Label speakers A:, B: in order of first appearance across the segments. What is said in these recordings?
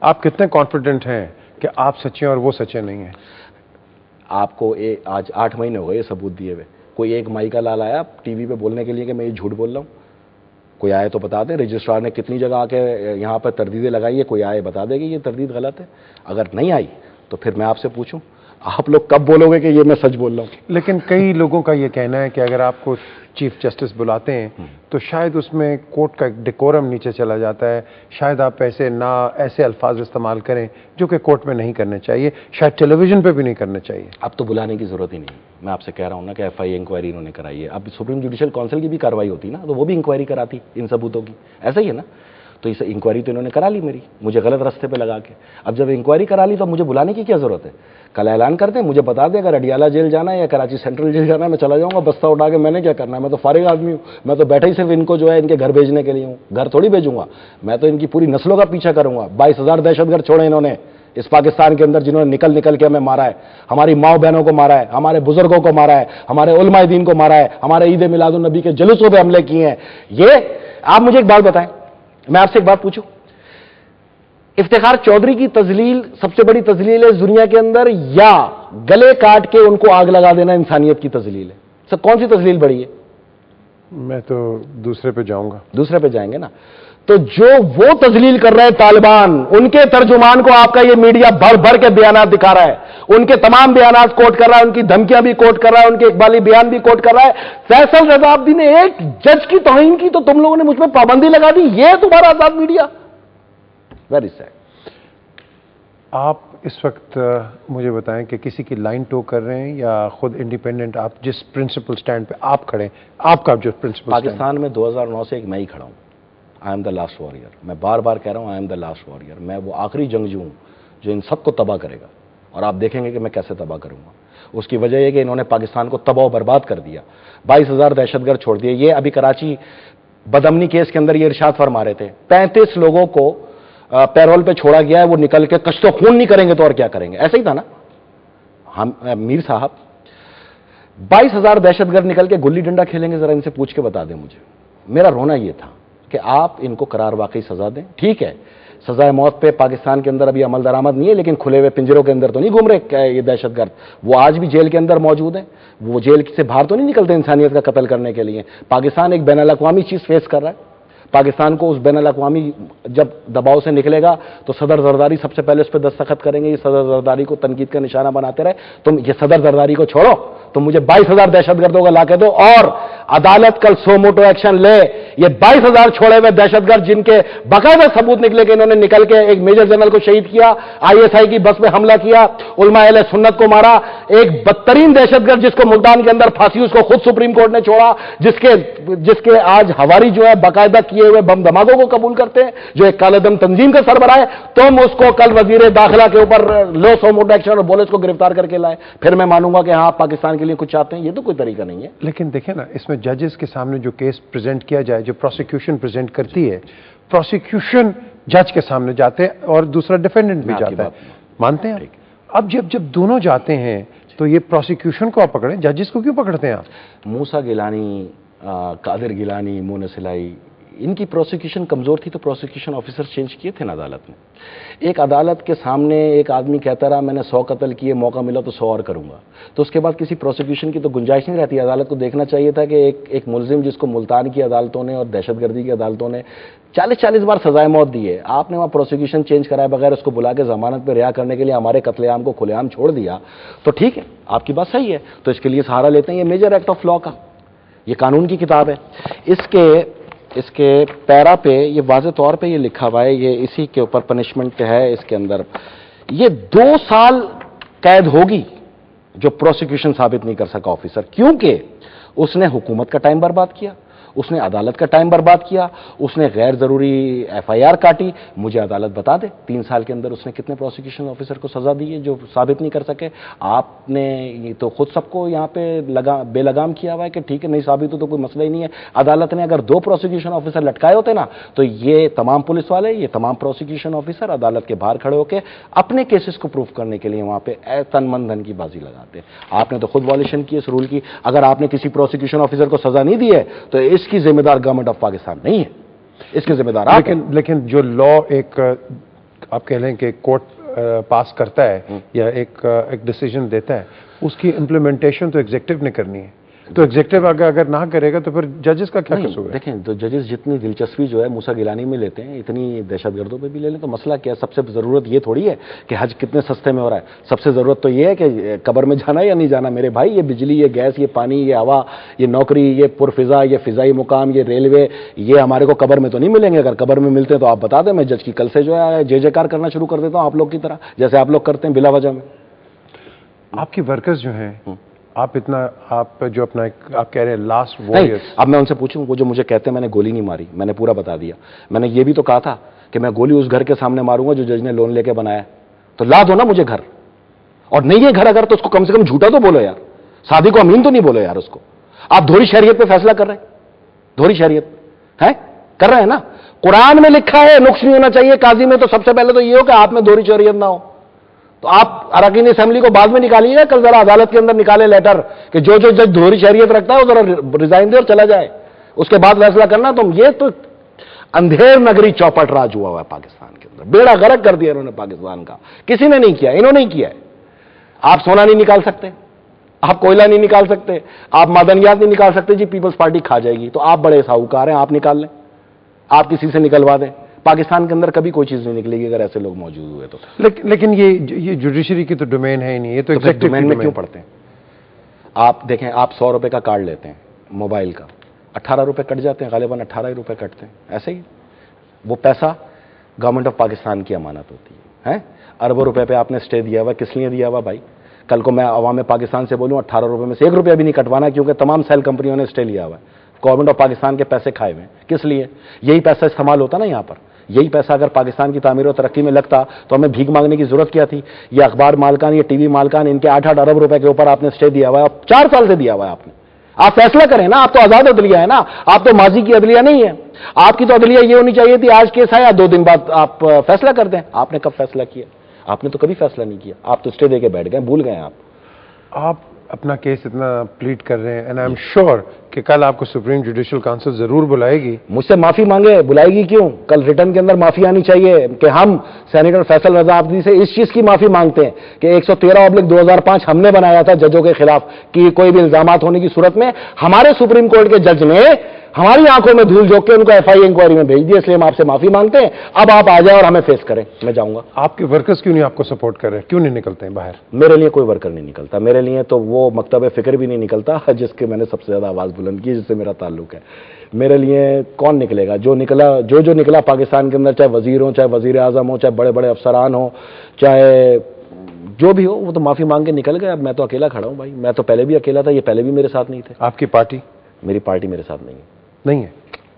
A: آپ کتنے کانفیڈنٹ ہیں کہ آپ سچے اور وہ سچے نہیں ہیں؟
B: آپ کو آج 8 مہینے ہو گئے یہ ثبوت دیے ہوئے. کوئی ایک مائی کا لال آیا ٹی وی پہ بولنے کے لیے کہ میں یہ جھوٹ بول رہا ہوں؟ کوئی آئے تو بتا دیں. رجسٹرار نے کتنی جگہ آ کے یہاں پر تردیدیں لگائی ہے, کوئی آئے بتا دے کہ یہ تردید غلط ہے. اگر نہیں آئی تو پھر میں آپ سے پوچھوں آپ لوگ کب بولو گے کہ یہ میں سچ بول رہا ہوں؟
A: لیکن کئی لوگوں کا یہ کہنا ہے کہ اگر آپ کو چیف جسٹس بلاتے ہیں تو شاید اس میں کورٹ کا ڈیکورم نیچے چلا جاتا ہے, شاید آپ ایسے الفاظ استعمال کریں جو کہ کورٹ میں نہیں کرنے چاہیے, شاید ٹیلی ویژن پہ بھی نہیں کرنے چاہیے.
B: اب تو بلانے کی ضرورت ہی نہیں. میں آپ سے کہہ رہا ہوں نا کہ ایف آئی انکوائری انہوں نے کرائی ہے. اب سپریم جوڈیشل کونسل کی بھی کاروائی ہوتی نا تو وہ بھی انکوائری کراتی ان ثبوتوں کی. ایسا ہی ہے نا. تو اس انکوائری تو انہوں نے کرا لی میری, مجھے غلط راستے پہ لگا کے. اب جب انکوائری کرا لی تو مجھے بلانے کی کیا ضرورت ہے؟ کل اعلان کر دیں, مجھے بتا دیں اگر اڈیالہ جیل جانا ہے یا کراچی سینٹرل جیل جانا ہے, میں چلا جاؤں گا بستہ اٹھا کے. میں نے کیا کرنا ہے؟ میں تو فارغ آدمی ہوں. میں تو بیٹھا ہی صرف ان کو جو ہے ان کے گھر بھیجنے کے لیے ہوں. گھر تھوڑی بھیجوں گا, میں تو ان کی پوری نسلوں کا پیچھا کروں گا. 22,000 دہشت گرد چھوڑے انہوں نے اس پاکستان کے اندر, جنہوں نے نکل کے ہمیں مارا ہے. ہماری ماؤں بہنوں کو مارا ہے, ہمارے بزرگوں کو مارا ہے, ہمارے علماء دین کو مارا ہے, ہمارے عید میلاد النبی کے جلوسوں پہ حملے کیے ہیں. یہ آپ مجھے ایک بات بتائیں, میں آپ سے ایک بات پوچھوں, افتخار چودھری کی تذلیل سب سے بڑی تذلیل ہے اس دنیا کے اندر, یا گلے کاٹ کے ان کو آگ لگا دینا انسانیت کی تذلیل ہے؟ سر کون سی تذلیل بڑی ہے؟
A: میں تو دوسرے پہ جاؤں گا.
B: دوسرے پہ جائیں گے نا. تو جو وہ تذلیل کر رہے ہیں طالبان, ان کے ترجمان کو آپ کا یہ میڈیا بھر کے بیانات دکھا رہا ہے, ان کے تمام بیانات کوٹ کر رہا ہے, ان کی دھمکیاں بھی کوٹ کر رہا ہے, ان کے اقبالی بیان بھی کوٹ کر رہا ہے. فیصل رضا عابدی نے ایک جج کی توہین کی تو تم لوگوں نے مجھ پہ پابندی لگا دی. یہ تمہارا آزاد میڈیا؟ Very sad.
A: آپ اس وقت مجھے بتائیں کہ کسی کی لائن ٹو کر رہے ہیں یا خود انڈیپینڈنٹ, آپ جس پرنسپل سٹینڈ پہ آپ کھڑے ہیں, آپ کا جو پرنسپل
B: پاکستان میں 2009 سے ایک میں ہی کھڑا ہوں. I am the last warrior. میں بار بار کہہ رہا ہوں I am the last warrior. میں وہ آخری جنگجو ہوں جو ان سب کو تباہ کرے گا, اور آپ دیکھیں گے کہ میں کیسے تباہ کروں گا. اس کی وجہ یہ کہ انہوں نے پاکستان کو تباہ و برباد کر دیا. 22,000 دہشت گرد چھوڑ دیے. یہ ابھی کراچی بدامنی کیس کے اندر یہ ارشاد فرما رہے تھے 35 لوگوں کو پیرول پہ چھوڑا گیا ہے, وہ نکل کے کشت و خون نہیں کریں گے تو اور کیا کریں گے؟ ایسا ہی تھا نا ہم میر صاحب. 22,000 دہشت گرد نکل کے گلی ڈنڈا کھیلیں گے؟ ذرا ان سے پوچھ کے بتا دیں مجھے. میرا رونا یہ تھا کہ آپ ان کو قرار واقعی سزا دیں. ٹھیک ہے, سزائے موت پہ پاکستان کے اندر ابھی عمل درآمد نہیں ہے, لیکن کھلے ہوئے پنجروں کے اندر تو نہیں گھوم رہے یہ دہشت گرد. وہ آج بھی جیل کے اندر موجود ہیں, وہ جیل سے باہر تو نہیں نکلتے انسانیت کا قتل کرنے کے لیے. پاکستان ایک بین الاقوامی چیز فیس کر رہا ہے. پاکستان کو اس بین الاقوامی جب دباؤ سے نکلے گا تو صدر زرداری سب سے پہلے اس پہ دستخط کریں گے. یہ صدر زرداری کو تنقید کا نشانہ بناتے رہے. تم یہ صدر زرداری کو چھوڑو, تم مجھے 22,000 دہشت گردوں کا لا کے دو, اور عدالت کل سو موٹو ایکشن لے. یہ 22,000 چھوڑے ہوئے دہشت گرد جن کے باقاعدہ ثبوت نکلے کہ انہوں نے نکل کے ایک میجر جنرل کو شہید کیا, ISI کی بس میں حملہ کیا, علماء اہل سنت کو مارا, ایک بدترین دہشت گرد جس کو ملتان کے اندر پھانسی اس کو خود سپریم کورٹ نے چھوڑا, جس کے آج ہواری جو ہے باقاعدہ کیے ہوئے بم دھماکوں کو قبول کرتے ہیں, جو ایک کالے دم تنظیم کا سربراہ ہے. تم اس کو کل وزیر داخلہ کے اوپر لو سو موٹو ایکشن اور بولے اس کو گرفتار کر کے لائے, پھر میں مانوں گا کہ ہاں آپ پاکستان کے لیے کچھ چاہتے ہیں. یہ تو کوئی طریقہ نہیں ہے.
A: لیکن دیکھیں نا, اس میں ججز کے سامنے جو کیس پریزنٹ کیا جائے, جو پروسیکیوشن پریزنٹ کرتی ہے, پروسیکیوشن جج کے سامنے جاتے ہیں اور دوسرا ڈیفینڈنٹ بھی جاتا ہے. مانتے ہیں آپ؟ اب جب دونوں جاتے ہیں تو یہ پروسیکیوشن کو آپ پکڑیں, ججز کو کیوں پکڑتے ہیں آپ؟
B: موسیٰ گیلانی, قادر گیلانی, مون سلائی, ان کی پروسیکیوشن کمزور تھی تو پروسیکیوشن آفیسر چینج کیے تھے نا عدالت میں. ایک عدالت کے سامنے ایک آدمی کہتا رہا میں نے 100 قتل کیے, موقع ملا تو 100 اور کروں گا, تو اس کے بعد کسی پروسیکیوشن کی تو گنجائش نہیں رہتی. عدالت کو دیکھنا چاہیے تھا کہ ایک ملزم جس کو ملتان کی عدالتوں نے اور دہشت گردی کی عدالتوں نے 40 بار سزائے موت دی ہے, آپ نے وہاں پروسیکیوشن چینج کرائے بغیر اس کو بلا کے ضمانت پہ رہا کرنے کے لیے ہمارے قتل عام کو کھلے عام چھوڑ دیا, تو ٹھیک ہے, آپ کی بات صحیح ہے, تو اس کے لیے سہارا لیتے ہیں. یہ میجر ایکٹ آف لا کا, یہ قانون کی کتاب ہے. اس کے پیرا پہ یہ واضح طور پہ یہ لکھا ہوا ہے, یہ اسی کے اوپر پنشمنٹ ہے اس کے اندر, یہ 2 سال قید ہوگی جو پروسیکیوشن ثابت نہیں کر سکا آفیسر, کیونکہ اس نے حکومت کا ٹائم برباد کیا, اس نے عدالت کا ٹائم برباد کیا, اس نے غیر ضروری FIR کاٹی. مجھے عدالت بتا دے 3 سال کے اندر اس نے کتنے پروسیکیوشن آفیسر کو سزا دی ہے جو ثابت نہیں کر سکے. آپ نے یہ تو خود سب کو یہاں پہ بے لگام کیا ہوا ہے کہ ٹھیک ہے نہیں ثابت ہو تو کوئی مسئلہ ہی نہیں ہے. عدالت نے اگر 2 پروسیکیوشن آفیسر لٹکائے ہوتے نا تو یہ تمام پولیس والے, یہ تمام پروسیکیوشن آفیسر عدالت کے باہر کھڑے ہو کے اپنے کیسز کو پروف کرنے کے لیے وہاں پہ تن من دھن کی بازی لگاتے. آپ نے تو خود وائلیشن کی اس رول کی. اگر آپ نے کسی پروسیکیوشن آفیسر کو سزا نہیں دی ہے تو اس کی ذمہ دار گورنمنٹ آف پاکستان نہیں ہے, اس کے ذمہ دار.
A: لیکن جو لا ایک آپ کہہ لیں کہ کورٹ پاس کرتا ہے یا ایک ڈیسیجن دیتا ہے، اس کی امپلیمنٹیشن تو ایگزیکٹو نے کرنی ہے، تو ایگزیکٹو اگر نہ کرے گا تو پھر ججز کا کیا قصور ہے؟
B: دیکھیں تو ججز جتنی دلچسپی جو ہے موسیٰ گیلانی میں لیتے ہیں اتنی دہشت گردوں پہ بھی لے لیں، تو مسئلہ کیا ہے؟ سب سے ضرورت یہ تھوڑی ہے کہ حج کتنے سستے میں ہو رہا ہے، سب سے ضرورت تو یہ ہے کہ قبر میں جانا یا نہیں جانا میرے بھائی۔ یہ بجلی، یہ گیس، یہ پانی، یہ ہوا، یہ نوکری، یہ پرفضا، یہ فضائی مقام، یہ ریلوے، یہ ہمارے کو قبر میں تو نہیں ملیں گے۔ اگر قبر میں ملتے ہیں تو آپ بتا دیں، میں جج کی کل سے جو ہے جے جے کار کرنا شروع کر دیتا ہوں آپ لوگ کی طرح، جیسے آپ لوگ کرتے ہیں بلا وجہ میں۔
A: آپ کی ورکرز جو ہیں، آپ جو اپنا آپ کہہ رہے ہیں لاسٹ
B: نہیں،
A: وارئرز،
B: اب میں ان سے پوچھوں، وہ جو مجھے کہتے ہیں میں نے گولی نہیں ماری، میں نے پورا بتا دیا۔ میں نے یہ بھی تو کہا تھا کہ میں گولی اس گھر کے سامنے ماروں گا جو جج نے لون لے کے بنایا ہے، تو لا دو نا مجھے گھر، اور نہیں ہے گھر اگر تو اس کو کم سے کم جھوٹا تو بولو یار، شادی کو امین تو نہیں بولو یار اس کو۔ آپ دھوری شریعت پہ فیصلہ کر رہے ہیں، دھوری شریعت ہے کر رہے ہیں نا، قرآن میں لکھا ہے نقص نہیں ہونا چاہیے قاضی میں، تو سب سے پہلے تو یہ ہو کہ آپ میں دھوری شریعت نہ ہو۔ تو آپ اراکین اسمبلی کو بعد میں نکالیے گا، کل ذرا عدالت کے اندر نکالے لیٹر کہ جو جج دھوری شریعت رکھتا ہے وہ ذرا ریزائن دے اور چلا جائے، اس کے بعد فیصلہ کرنا۔ تم یہ تو اندھیر نگری چوپٹ راج ہوا ہے پاکستان کے اندر، بیڑا غرق کر دیا انہوں نے پاکستان کا، کسی نے نہیں کیا، انہوں نے ہی کیا ہے۔ آپ سونا نہیں نکال سکتے، آپ کوئلہ نہیں نکال سکتے، آپ معدنیات نہیں نکال سکتے، جی پیپلز پارٹی کھا جائے گی، تو آپ بڑے ساہوکار ہیں، آپ نکال لیں، آپ کسی سے نکلوا دیں۔ پاکستان کے اندر کبھی کوئی چیز نہیں نکلے گی اگر ایسے لوگ موجود ہوئے تو۔
A: لیکن یہ جوڈیشری کی تو ڈومین ہے ہی نہیں، یہ تو ایگزیکٹو
B: ڈومین میں کیوں پڑھتے ہیں؟ آپ دیکھیں، آپ 100 روپے کا کارڈ لیتے ہیں موبائل کا، 18 روپے کٹ جاتے ہیں، غالباً 18 ہی روپے کٹتے ہیں، ایسے ہی وہ پیسہ گورنمنٹ آف پاکستان کی امانت ہوتی ہے۔ اربوں روپے پہ آپ نے اسٹے دیا ہوا، کس لیے دیا ہوا بھائی؟ کل کو میں عوام پاکستان سے بولوں 18 روپے میں سے 1 روپیہ بھی نہیں کٹوانا، کیونکہ تمام سیل کمپنیوں نے اسٹے لیا ہوا ہے، گورنمنٹ آف پاکستان کے پیسے کھائے ہوئے ہیں، کس لیے؟ یہی پیسہ استعمال ہوتا نا یہاں پر، یہی پیسہ اگر پاکستان کی تعمیر و ترقی میں لگتا تو ہمیں بھیک مانگنے کی ضرورت کیا تھی؟ یہ اخبار مالکان، یہ ٹی وی مالکان، ان کے 8-8 ارب روپے کے اوپر آپ نے اسٹے دیا ہوا ہے، 4 سال سے دیا ہوا ہے آپ نے۔ آپ فیصلہ کریں نا، آپ تو آزاد عدلیہ ہے نا، آپ تو ماضی کی عدلیہ نہیں ہے۔ آپ کی تو عدلیہ یہ ہونی چاہیے تھی آج کیس آیا 2 دن بعد آپ فیصلہ کر دیں۔ آپ نے کب فیصلہ کیا؟ آپ نے تو کبھی فیصلہ نہیں کیا، آپ تو اسٹے دے کے بیٹھ گئے، بھول گئے آپ
A: اپنا کیس اتنا پلیٹ کر رہے ہیں، اینڈ آئی ایم شیور کہ کل آپ کو سپریم جوڈیشل کونسل ضرور بلائے گی۔
B: مجھ سے معافی مانگے، بلائے گی کیوں؟ کل ریٹرن کے اندر معافی آنی چاہیے کہ ہم سینیٹر فیصل رضا عابدی سے اس چیز کی معافی مانگتے ہیں کہ 113/2005 ہم نے بنایا تھا ججوں کے خلاف کہ کوئی بھی الزامات ہونے کی صورت میں ہمارے سپریم کورٹ کے جج نے ہماری آنکھوں میں دھول جھونک کے ان کو FI انکوائری میں بھیج دیا، اس لیے ہم آپ سے معافی مانگتے ہیں۔ اب آپ آ جائیں اور ہمیں فیس کریں، میں جاؤں گا۔
A: آپ کے ورکرز کیوں نہیں آپ کو سپورٹ کر رہے، کیوں نہیں نکلتے ہیں باہر؟
B: میرے لیے کوئی ورکر نہیں نکلتا، میرے لیے تو وہ مکتب فکر بھی نہیں نکلتا جس کے میں نے سب سے زیادہ آواز بلند کی، جس سے میرا تعلق ہے۔ میرے لیے کون نکلے گا؟ جو نکلا پاکستان کے اندر، چاہے وزیر ہوں، چاہے وزیر اعظم ہوں، چاہے بڑے بڑے افسران ہوں، چاہے جو بھی ہو، وہ تو معافی مانگ کے نکل گئے۔ اب میں تو اکیلا کھڑا ہوں بھائی، میں تو پہلے بھی اکیلا تھا، یہ پہلے بھی میرے ساتھ نہیں تھے۔
A: آپ کی پارٹی؟
B: میری پارٹی میرے ساتھ
A: نہیں ہے،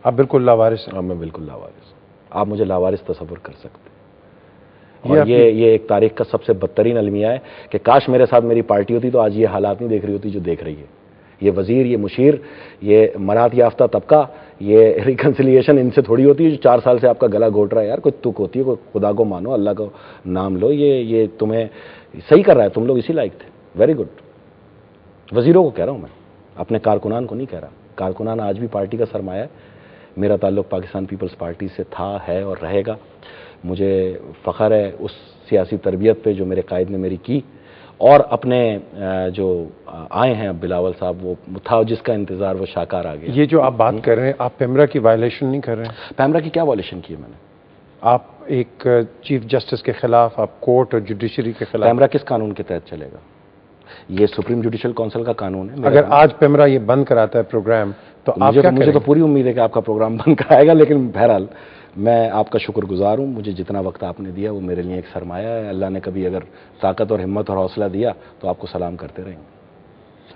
A: آپ بالکل لاوارث ہیں۔
B: میں بالکل لاوارث ہوں، آپ مجھے لاوارث تصور کر سکتے ہیں۔ اور یہ ایک تاریخ کا سب سے بدترین المیہ ہے کہ کاش میرے ساتھ میری پارٹی ہوتی تو آج یہ حالات نہیں دیکھ رہی ہوتی جو دیکھ رہی ہے۔ یہ وزیر، یہ مشیر، یہ منات یافتہ طبقہ، یہ ریکنسیلیشن ان سے تھوڑی ہوتی ہے جو 4 سال سے آپ کا گلا گھوٹ رہا ہے۔ یار کوئی تک ہوتی ہے، کوئی خدا کو مانو، اللہ کو نام لو، یہ تمہیں صحیح کر رہا ہے، تم لوگ اسی لائق تھے، ویری گڈ۔ وزیروں کو کہہ رہا ہوں میں، اپنے کارکنان کو نہیں کہہ رہا۔ کارکنان آج بھی پارٹی کا سرمایہ ہے، میرا تعلق پاکستان پیپلز پارٹی سے تھا، ہے اور رہے گا۔ مجھے فخر ہے اس سیاسی تربیت پہ جو میرے قائد نے میری کی، اور اپنے جو آئے ہیں اب بلاول صاحب، وہ تھا جس کا انتظار وہ شاکار آ گیا۔
A: یہ جو آپ بات کر رہے ہیں، آپ پیمرا کی وائلیشن نہیں کر رہے ہیں؟
B: پیمرا کی کیا وائلیشن کی ہے میں نے؟
A: آپ ایک چیف جسٹس کے خلاف، آپ کورٹ اور جوڈیشری کے خلاف۔
B: پیمرا کس قانون کے تحت چلے گا؟ یہ سپریم جوڈیشل کونسل کا قانون ہے۔
A: اگر آج پیمرا یہ بند کراتا ہے پروگرام تو آپ کیا کریں گے؟
B: مجھے تو پوری امید ہے کہ آپ کا پروگرام بند کرائے گا، لیکن بہرحال میں آپ کا شکر گزار ہوں، مجھے جتنا وقت آپ نے دیا وہ میرے لیے ایک سرمایہ ہے۔ اللہ نے کبھی اگر طاقت اور ہمت اور حوصلہ دیا تو آپ کو سلام کرتے رہیں گے۔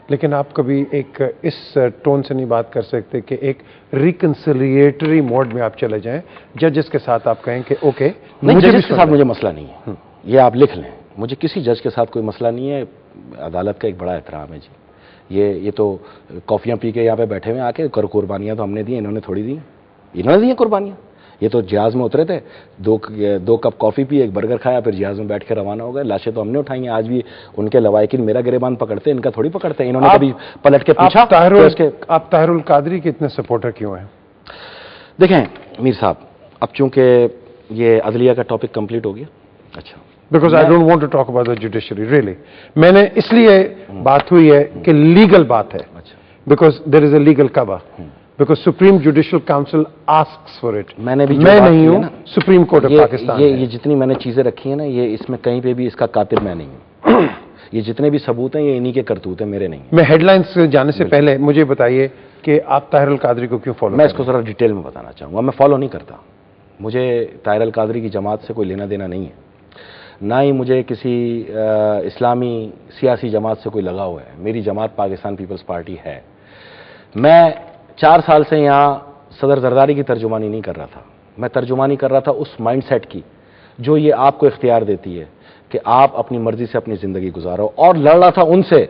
A: لیکن آپ کبھی ایک اس ٹون سے نہیں بات کر سکتے کہ ایک ریکنسیلیٹری موڈ میں آپ چلے جائیں، ججز کے ساتھ آپ کہیں کہ اوکے،
B: ججز کے ساتھ مجھے مسئلہ نہیں ہے، یہ آپ لکھ لیں، مجھے کسی جج کے ساتھ کوئی مسئلہ نہیں ہے۔ عدالت کا ایک بڑا احترام ہے جی۔ یہ تو کافیاں پی کے یہاں پہ بیٹھے ہوئے آ کے قربانیاں تو ہم نے دی، انہوں نے تھوڑی دی، انہوں نے دی قربانیاں۔ یہ تو جہاز میں اترے تھے، 2 کپ کافی پی، 1 برگر کھایا، پھر جہاز میں بیٹھ کے روانہ ہو گئے۔ لاشیں تو ہم نے اٹھائی ہیں، آج بھی ان کے لوائقین میرا گریبان پکڑتے ہیں، ان کا تھوڑی پکڑتے ہیں۔ انہوں نے کبھی پلٹ کے پوچھا
A: آپ طاہر القادری کے اتنے سپورٹر کیوں ہیں؟
B: دیکھیں میر صاحب، اب چونکہ یہ عدلیہ کا ٹاپک کمپلیٹ ہو گیا. اچھا,
A: Because I don't want to talk about the judiciary, really. میں نے اس لیے بات ہوئی ہے کہ لیگل بات ہے. Because there is a legal cover. Because Supreme Judicial Council asks for it. میں نہیں ہوں Supreme Court of Pakistan.
B: یہ جتنی میں نے چیزیں رکھی ہیں نا, یہ اس میں کہیں پہ بھی اس کا قاتل میں نہیں ہوں. یہ جتنے بھی ثبوت ہیں یہ انہی کے کرتوت ہیں, میرے نہیں.
A: میں ہیڈ لائنز جانے سے پہلے مجھے بتائیے کہ آپ طاہر القادری کو کیوں فالو؟
B: میں اس کو ذرا ڈیٹیل میں بتانا چاہوں گا. میں فالو نہیں کرتا. مجھے طاہر القادری کی جماعت سے کوئی لینا دینا نہیں ہے, نہ ہی مجھے کسی اسلامی سیاسی جماعت سے کوئی لگا ہوا ہے. میری جماعت پاکستان پیپلز پارٹی ہے. میں 4 سال سے یہاں صدر زرداری کی ترجمانی نہیں کر رہا تھا. میں ترجمانی کر رہا تھا اس مائنڈ سیٹ کی جو یہ آپ کو اختیار دیتی ہے کہ آپ اپنی مرضی سے اپنی زندگی گزارو, اور لڑ رہا تھا ان سے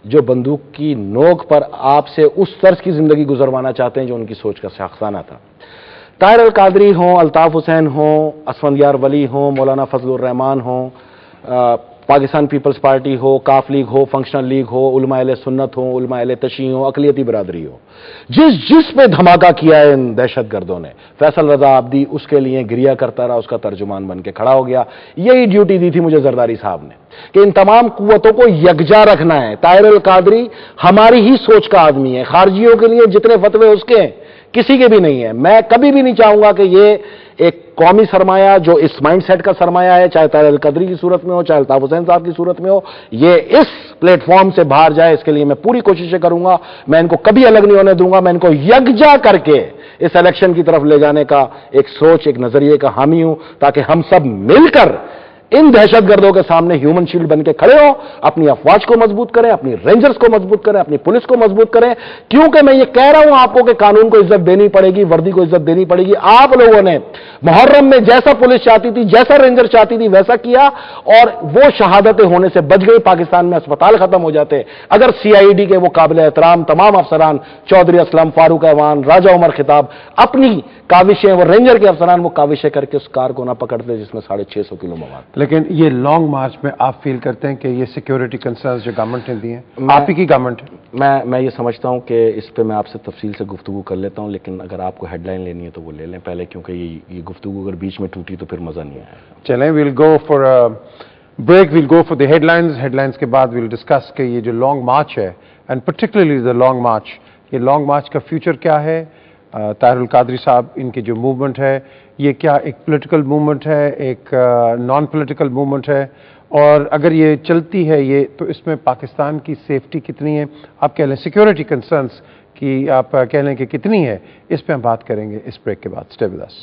B: جو بندوق کی نوک پر آپ سے اس طرز کی زندگی گزروانا چاہتے ہیں جو ان کی سوچ کا شاخسانہ تھا. طاہر القادری ہوں, الطاف حسین ہوں, اسفندیار ولی ہوں, مولانا فضل الرحمان ہوں, پاکستان پیپلز پارٹی ہو, کاف لیگ ہو, فنکشنل لیگ ہو, علماء اہل سنت ہو, علماء اہل تشیع ہو, اقلیتی برادری ہو, جس پہ دھماکہ کیا ہے ان دہشت گردوں نے, فیصل رضا عابدی اس کے لیے گریہ کرتا رہا, اس کا ترجمان بن کے کھڑا ہو گیا. یہی ڈیوٹی دی تھی مجھے زرداری صاحب نے کہ ان تمام قوتوں کو یکجا رکھنا ہے. طاہر القادری ہماری ہی سوچ کا آدمی ہے. خارجیوں کے لیے جتنے فتوے اس کے ہیں کسی کے بھی نہیں ہے. میں کبھی بھی نہیں چاہوں گا کہ یہ ایک قومی سرمایہ جو اس مائنڈ سیٹ کا سرمایہ ہے, چاہے طاہر القادری کی صورت میں ہو, چاہے الطاف حسین صاحب کی صورت میں ہو, یہ اس پلیٹ فارم سے باہر جائے. اس کے لیے میں پوری کوششیں کروں گا. میں ان کو کبھی الگ نہیں ہونے دوں گا. میں ان کو یکجا کر کے اس الیکشن کی طرف لے جانے کا ایک سوچ, ایک نظریے کا حامی ہوں, تاکہ ہم سب مل کر ان دہشت گردوں کے سامنے ہیومن شیلڈ بن کے کھڑے ہوں, اپنی افواج کو مضبوط کریں, اپنی رینجرز کو مضبوط کریں, اپنی پولیس کو مضبوط کریں. کیونکہ میں یہ کہہ رہا ہوں آپ کو کہ قانون کو عزت دینی پڑے گی, وردی کو عزت دینی پڑے گی. آپ لوگوں نے محرم میں جیسا پولیس چاہتی تھی, جیسا رینجر چاہتی تھی, ویسا کیا, اور وہ شہادتیں ہونے سے بچ گئی. پاکستان میں اسپتال ختم ہو جاتے اگر CID کے وہ قابل احترام تمام افسران, چودھری اسلم, فاروق ایوان, راجہ عمر خطاب, اپنی کاوشیں, وہ رینجر کے افسران وہ کاوشیں کر کے اس کار کو نہ پکڑتے جس میں 650 کلو مواد.
A: لیکن یہ لانگ مارچ میں آپ فیل کرتے ہیں کہ یہ سیکیورٹی کنسرنز جو گورنمنٹ نے دی ہیں, آپ ہی کی گورنمنٹ ہے؟
B: میں یہ سمجھتا ہوں کہ اس پہ میں آپ سے تفصیل سے گفتگو کر لیتا ہوں, لیکن اگر آپ کو ہیڈ لائن لینی ہے تو وہ لے لیں پہلے, کیونکہ یہ گفتگو اگر بیچ میں ٹوٹی تو پھر مزہ نہیں آئے گا.
A: چلیں, we'll go for break, we'll go for the headlines. Headlines کے بعد ویل ڈسکس کہ یہ جو لانگ مارچ ہے, and particularly the long march, یہ لانگ مارچ کا فیوچر کیا ہے. طاہر القادری صاحب, ان کی جو موومنٹ ہے یہ کیا ایک پولیٹیکل موومنٹ ہے, ایک نان پولیٹیکل موومنٹ ہے, اور اگر یہ چلتی ہے یہ تو اس میں پاکستان کی سیفٹی کتنی ہے, آپ کہہ لیں سیکیورٹی کنسرنز کی آپ کہہ لیں کہ کتنی ہے, اس پہ ہم بات کریں گے اس بریک کے بعد. Stay with us.